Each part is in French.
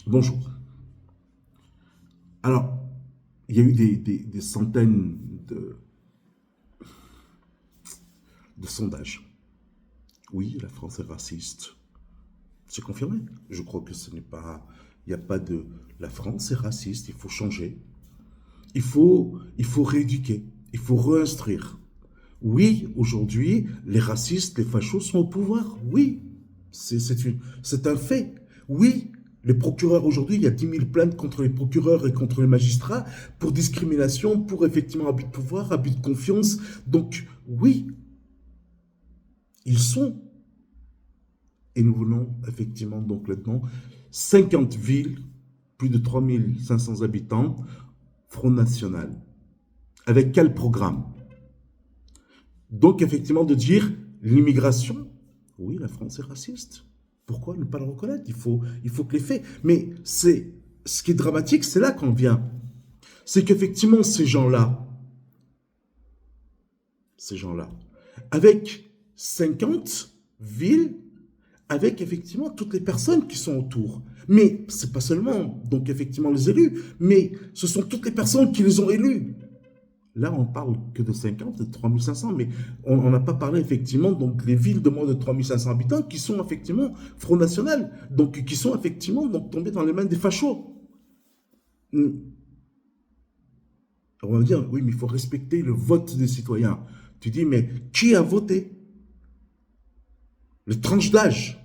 Bonjour. Alors, il y a eu des centaines de sondages. Oui, la France est raciste. C'est confirmé. Je crois que ce n'est pas... Il n'y a pas de... La France est raciste, il faut changer. Il faut rééduquer, il faut réinstruire. Oui, aujourd'hui, les racistes, les fachos sont au pouvoir. Oui, c'est un fait. Oui, les procureurs aujourd'hui, il y a 10 000 plaintes contre les procureurs et contre les magistrats pour discrimination, pour effectivement abus de pouvoir, abus de confiance. Donc, oui, ils sont. Et nous venons effectivement donc maintenant 50 villes, plus de 3 500 habitants, Front National. Avec quel programme? Donc, effectivement, de dire l'immigration, oui, la France est raciste. Pourquoi ne pas le reconnaître? Il faut que les faits. Mais ce qui est dramatique, c'est là qu'on vient. C'est qu'effectivement, ces gens-là, avec 50 villes, avec effectivement toutes les personnes qui sont autour. Mais c'est pas seulement, donc effectivement, les élus, mais ce sont toutes les personnes qui les ont élus. Là, on parle que de 50, de 3500, mais on n'a pas parlé effectivement donc les villes de moins de 3500 habitants qui sont effectivement Front National, donc qui sont effectivement donc tombés dans les mains des fachos. On va dire, oui, mais il faut respecter le vote des citoyens. Tu dis, mais qui a voté? Les tranches d'âge,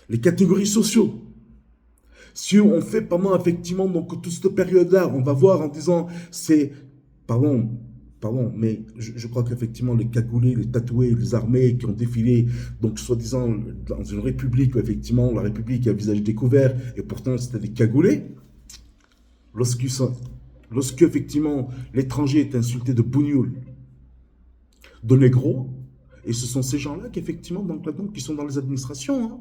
les catégories sociaux. Si on fait pendant effectivement donc toute cette période-là, on va voir en disant c'est pardon, mais je crois qu'effectivement les cagoulés, les tatoués, les armés qui ont défilé, donc soi-disant dans une république où effectivement la république a un visage découvert et pourtant c'était des cagoulés, lorsque, lorsque effectivement l'étranger est insulté de bougnoul, de négro, et ce sont ces gens-là qui effectivement donc, qui sont dans les administrations, hein.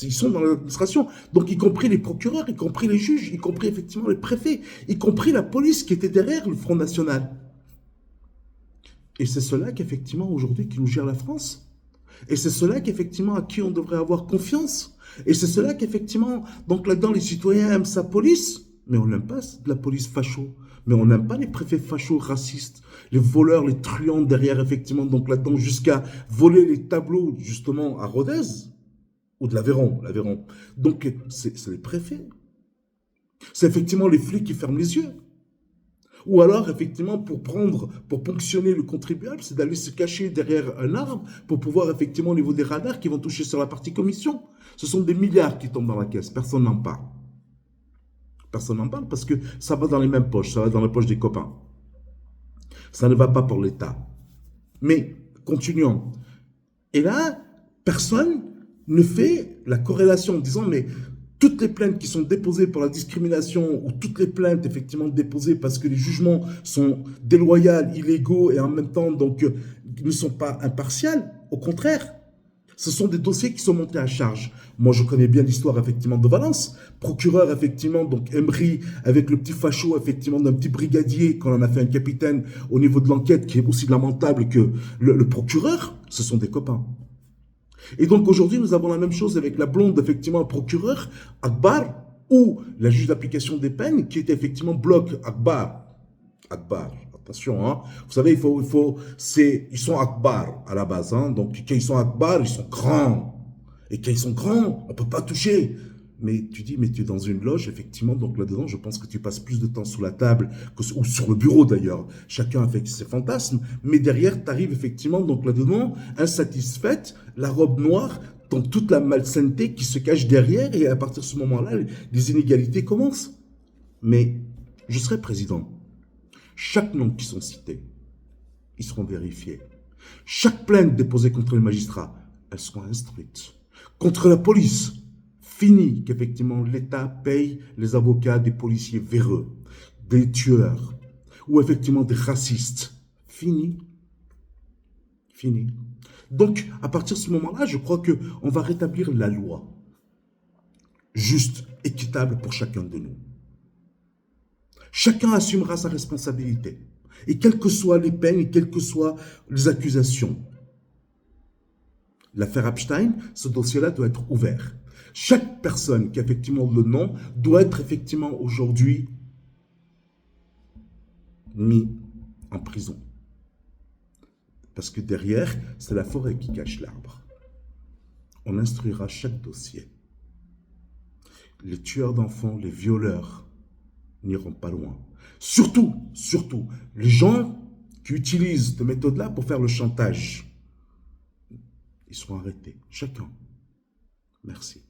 Ils sont dans l'administration, donc y compris les procureurs, y compris les juges, y compris effectivement les préfets, y compris la police qui était derrière le Front National. Et c'est cela qu'effectivement aujourd'hui qui nous gère la France. Et c'est cela qu'effectivement à qui on devrait avoir confiance. Et c'est cela qu'effectivement, donc là-dedans les citoyens aiment sa police, mais on n'aime pas de la police facho. Mais on n'aime pas les préfets fachos racistes, les voleurs, les truands derrière effectivement, donc là-dedans jusqu'à voler les tableaux justement à Rodez. Ou de l'Aveyron, l'Aveyron. Donc, c'est les préfets. C'est effectivement les flics qui ferment les yeux. Ou alors, effectivement, pour ponctionner le contribuable, c'est d'aller se cacher derrière un arbre pour pouvoir, effectivement, au niveau des radars qui vont toucher sur la partie commission. Ce sont des milliards qui tombent dans la caisse. Personne n'en parle. Personne n'en parle parce que ça va dans les mêmes poches. Ça va dans les poches des copains. Ça ne va pas pour l'État. Mais, continuons. Et là, personne ne fait la corrélation en disant mais toutes les plaintes qui sont déposées pour la discrimination ou toutes les plaintes effectivement déposées parce que les jugements sont déloyaux, illégaux et en même temps donc ne sont pas impartials, au contraire, ce sont des dossiers qui sont montés à charge. Moi, je connais bien l'histoire effectivement de Valence, procureur effectivement donc Emery avec le petit facho effectivement d'un petit brigadier qu'on en a fait un capitaine au niveau de l'enquête qui est aussi lamentable que le procureur, ce sont des copains. Et donc aujourd'hui, nous avons la même chose avec la blonde, effectivement, procureur, Akbar, ou la juge d'application des peines, qui était effectivement bloc Akbar. Akbar, attention, hein. Vous savez, ils sont Akbar à la base, hein. Donc quand ils sont Akbar, ils sont grands. Et quand ils sont grands, on ne peut pas toucher. Mais tu dis, mais tu es dans une loge, effectivement, donc là-dedans, je pense que tu passes plus de temps sous la table, ou sur le bureau d'ailleurs. Chacun avec ses fantasmes. Mais derrière, tu arrives effectivement, donc là-dedans, insatisfaite, la robe noire, dans toute la malsainteté qui se cache derrière, et à partir de ce moment-là, les inégalités commencent. Mais je serai président. Chaque nom qui sont cités, ils seront vérifiés. Chaque plainte déposée contre les magistrats, elles seront instruites. Contre la police, fini qu'effectivement l'État paye les avocats des policiers véreux, des tueurs, ou effectivement des racistes. Fini. Fini. Donc, à partir de ce moment-là, je crois qu'on va rétablir la loi. Juste, équitable pour chacun de nous. Chacun assumera sa responsabilité. Et quelles que soient les peines et quelles que soient les accusations. L'affaire Epstein, ce dossier-là doit être ouvert. Chaque personne qui a effectivement le nom doit être effectivement aujourd'hui mis en prison. Parce que derrière, c'est la forêt qui cache l'arbre. On instruira chaque dossier. Les tueurs d'enfants, les violeurs n'iront pas loin. Surtout, les gens qui utilisent cette méthode-là pour faire le chantage, ils seront arrêtés, chacun. Merci.